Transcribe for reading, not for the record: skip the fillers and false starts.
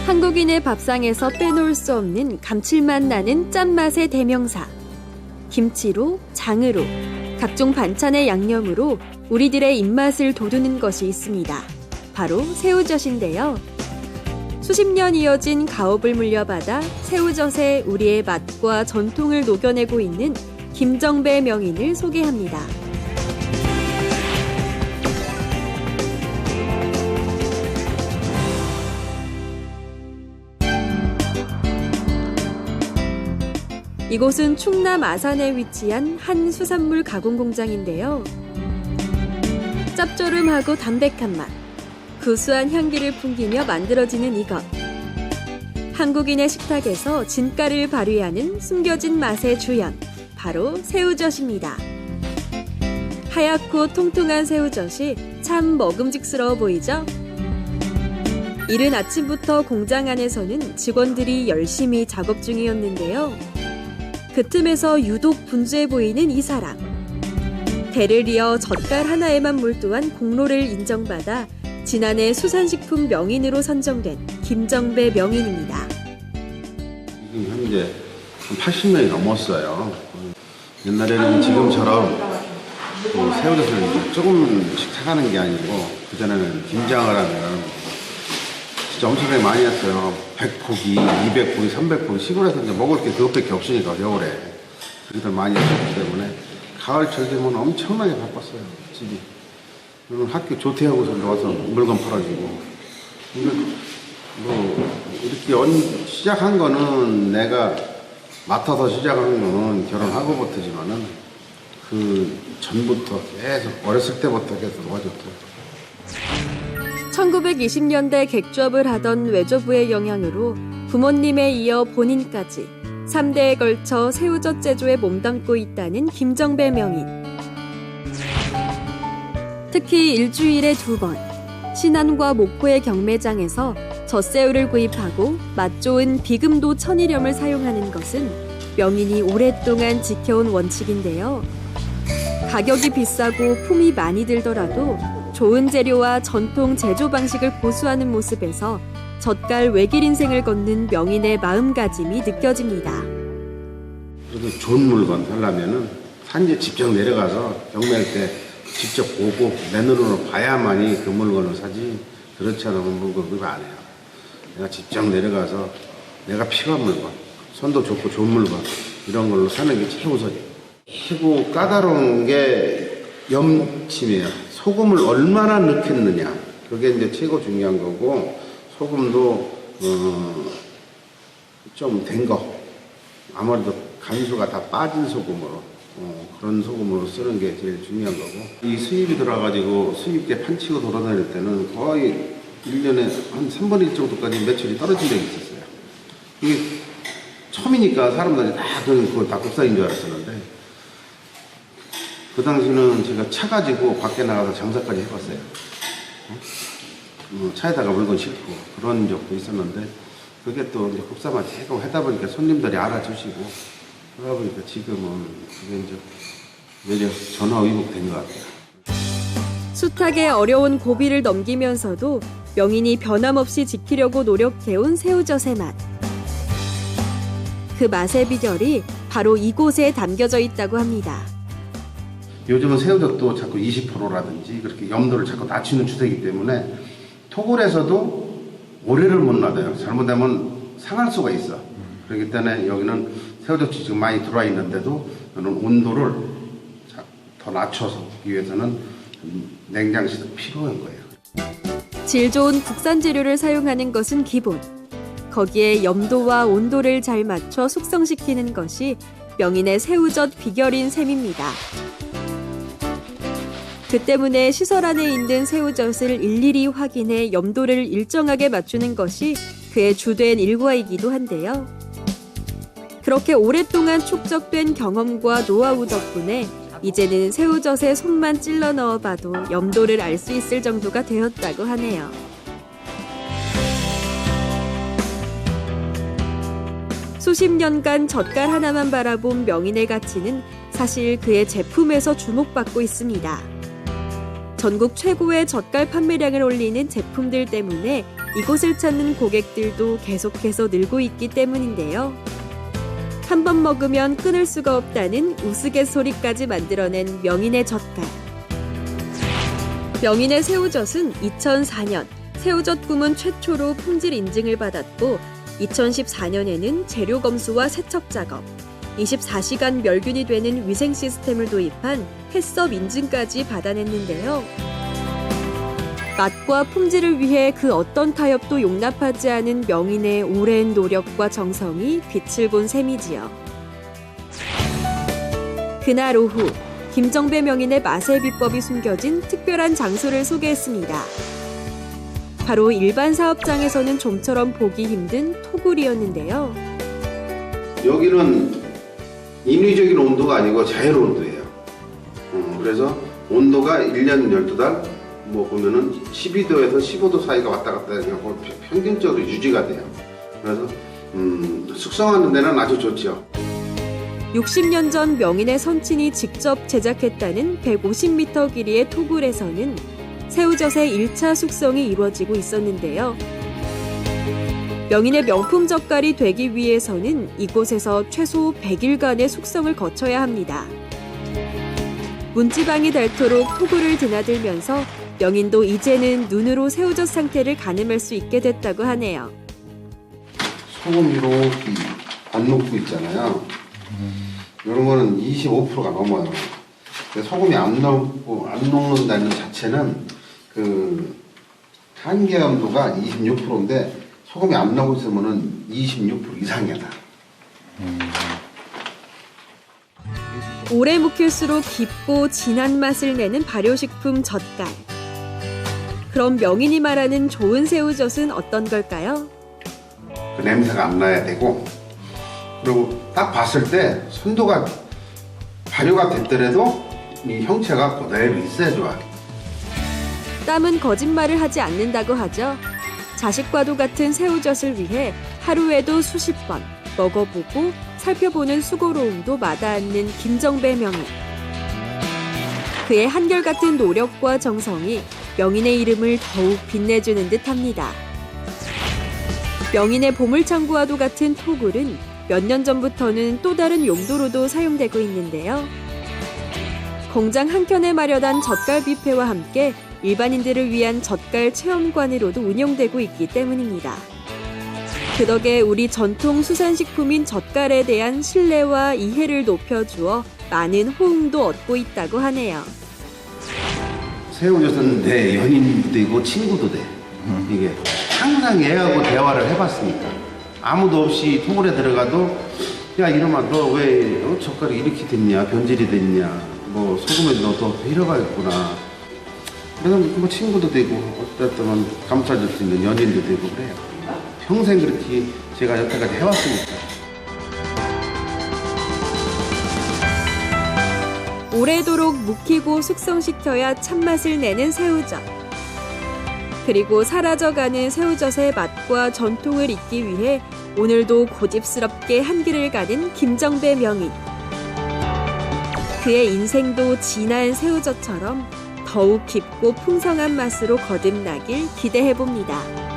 한국인의 밥상에서 빼놓을 수 없는 감칠맛 나는 짠맛의 대명사. 김치로, 장으로, 각종 반찬의 양념으로 우리들의 입맛을 돋우는 것이 있습니다. 바로 새우젓인데요. 수십 년 이어진 가업을 물려받아 새우젓에 우리의 맛과 전통을 녹여내고 있는 김정배 명인을 소개합니다. 이곳은 충남 아산에 위치한 한 수산물 가공 공장인데요. 짭조름하고 담백한 맛, 구수한 향기를 풍기며 만들어지는 이것. 한국인의 식탁에서 진가를 발휘하는 숨겨진 맛의 주연, 바로 새우젓입니다. 하얗고 통통한 새우젓이 참 먹음직스러워 보이죠? 이른 아침부터 공장 안에서는 직원들이 열심히 작업 중이었는데요. 그 틈에서 유독 분주해 보이는 이 사람. 대를 이어 젓갈 하나에만 몰두한 공로를 인정받아 지난해 수산식품 명인으로 선정된 김정배 명인입니다. 지금 현재 한 80년이 넘었어요. 옛날에는 지금처럼 새우젓을 조금씩 사가는 게 아니고 그전에는 김장을 하면 진짜 엄청나게 많이 했어요. 100포기, 200포기, 300포기 시골에서 이제 먹을 게 그것밖에 없으니까 겨울에 그렇게 많이 했기 때문에 가을철 되면 엄청나게 바빴어요. 집이. 그리고 학교 조퇴하고서 와서 물건 팔아주고. 근데 이렇게 시작한 거는 내가 맡아서 시작한 거는 결혼하고부터지만은 그 전부터 계속 어렸을 때부터 계속 도와줬어요. 1920년대 객주업을 하던 외조부의 영향으로 부모님에 이어 본인까지 3대에 걸쳐 새우젓 제조에 몸담고 있다는 김정배 명인. 특히 일주일에 2번, 신안과 목포의 경매장에서 젖새우를 구입하고 맛 좋은 비금도 천일염을 사용하는 것은 명인이 오랫동안 지켜온 원칙인데요. 가격이 비싸고 품이 많이 들더라도 좋은 재료와 전통 제조 방식을 고수하는 모습에서 젓갈 외길 인생을 걷는 명인의 마음가짐이 느껴집니다. 그래도 좋은 물건 사려면은 산지에 직접 내려가서 경매할 때 직접 보고 내 눈으로 봐야만이 그 물건을 사지 그렇지 않으면 물건 구입 안 해요. 내가 직접 내려가서 내가 필요한 물건, 손도 좋고 좋은 물건 이런 걸로 사는 게 제일 우선이에요. 최고 까다로운 게 염침이에요. 소금을 얼마나 넣겠느냐 그게 이제 최고 중요한 거고 소금도 좀 된 거 아무래도 간수가 다 빠진 소금으로 그런 소금으로 쓰는 게 제일 중요한 거고 이 수입이 들어가지고 수입계 판치고 돌아다닐 때는 거의 1년에 한 3분의 1 정도까지 매출이 떨어진 적이 있었어요. 이게 처음이니까 사람들이 그거 다 국산인 줄 알았었는데 그 당시는 제가 차 가지고 밖에 나가서 장사까지 해봤어요. 차에다가 물건 싣고 그런 적도 있었는데 그게 또 이제 국산만 계속 하다 보니까 손님들이 알아주시고 그러다 보니까 지금은 그게 이제 외려 전화위복된 것 같아요. 숱하게 어려운 고비를 넘기면서도 명인이 변함없이 지키려고 노력해온 새우젓의 맛. 그 맛의 비결이 바로 이곳에 담겨져 있다고 합니다. 요즘은 새우젓도 자꾸 20%라든지 그렇게 염도를 자꾸 낮추는 추세이기 때문에 토굴에서도 오래를 못 놔둬요. 잘못되면 상할 수가 있어. 그렇기 때문에 여기는 새우젓이 지금 많이 들어와 있는데도 저는 온도를 더 낮춰서 하기 위해서는 냉장실이 필요한 거예요. 질 좋은 국산 재료를 사용하는 것은 기본. 거기에 염도와 온도를 잘 맞춰 숙성시키는 것이 명인의 새우젓 비결인 셈입니다. 그 때문에 시설 안에 있는 새우젓을 일일이 확인해 염도를 일정하게 맞추는 것이 그의 주된 일과이기도 한데요. 그렇게 오랫동안 축적된 경험과 노하우 덕분에 이제는 새우젓에 손만 찔러 넣어봐도 염도를 알 수 있을 정도가 되었다고 하네요. 수십 년간 젓갈 하나만 바라본 명인의 가치는 사실 그의 제품에서 주목받고 있습니다. 전국 최고의 젓갈 판매량을 올리는 제품들 때문에 이곳을 찾는 고객들도 계속해서 늘고 있기 때문인데요. 한 번 먹으면 끊을 수가 없다는 우스갯소리까지 만들어낸 명인의 젓갈. 명인의 새우젓은 2004년 새우젓 구문 최초로 품질 인증을 받았고 2014년에는 재료 검수와 세척 작업, 24시간 멸균이 되는 위생 시스템을 도입한 햇섭 인증까지 받아냈는데요. 맛과 품질을 위해 그 어떤 타협도 용납하지 않은 명인의 오랜 노력과 정성이 빛을 본 셈이지요. 그날 오후, 김정배 명인의 맛의 비법이 숨겨진 특별한 장소를 소개했습니다. 바로 일반 사업장에서는 좀처럼 보기 힘든 토굴이었는데요. 여기는 인위적인 온도가 아니고 자연 온도예요. 그래서 온도가 1년 12달 뭐 보면은 12도에서 15도 사이가 왔다 갔다 하고 평균적으로 유지가 돼요. 그래서 숙성하는 데는 아주 좋죠. 60년 전 명인의 선친이 직접 제작했다는 150m 길이의 토굴에서는 새우젓의 1차 숙성이 이루어지고 있었는데요. 명인의 명품 젓갈이 되기 위해서는 이곳에서 최소 100일간의 숙성을 거쳐야 합니다. 문지방이 닳도록 토굴을 드나들면서 명인도 이제는 눈으로 새우젓 상태를 가늠할 수 있게 됐다고 하네요. 소금 이렇게 안 녹고 있잖아요. 이런 거는 25%가 넘어요. 소금이 안 녹는다는 자체는 그 한계 온도가 26%인데 소금이 안 나오고 있으면은 26% 이상이다. 오래 묵힐수록 깊고 진한 맛을 내는 발효식품 젓갈. 그럼 명인이 말하는 좋은 새우젓은 어떤 걸까요? 그 냄새가 안 나야 되고, 그리고 딱 봤을 때 선도가 발효가 됐더라도 이 형체가 그대로 있어야 좋아요. 땀은 거짓말을 하지 않는다고 하죠. 자식과도 같은 새우젓을 위해 하루에도 수십 번 먹어보고 살펴보는 수고로움도 마다않는 김정배 명인. 그의 한결같은 노력과 정성이 명인의 이름을 더욱 빛내주는 듯합니다. 명인의 보물창고와도 같은 토굴은 몇 년 전부터는 또 다른 용도로도 사용되고 있는데요. 공장 한켠에 마련한 젓갈 뷔페와 함께 일반인들을 위한 젓갈 체험관으로도 운영되고 있기 때문입니다. 그 덕에 우리 전통 수산식품인 젓갈에 대한 신뢰와 이해를 높여주어 많은 호응도 얻고 있다고 하네요. 새우젓은 내 연인도 되고 친구도 돼. 이게 항상 얘하고 대화를 해봤으니까 아무도 없이 토굴에 들어가도 야 이놈아 너 왜 젓갈이 이렇게 됐냐, 변질이 됐냐, 뭐 소금에 너도 필요가 있구나. 그래서 뭐 친구도 되고 어쨌든 감싸줄 수 있는 연인도 되고 그래요. 평생 그렇게 제가 여태까지 해왔으니까. 오래도록 묵히고 숙성시켜야 참맛을 내는 새우젓. 그리고 사라져가는 새우젓의 맛과 전통을 잇기 위해 오늘도 고집스럽게 한 길을 가는 김정배 명인. 그의 인생도 진한 새우젓처럼 더욱 깊고 풍성한 맛으로 거듭나길 기대해봅니다.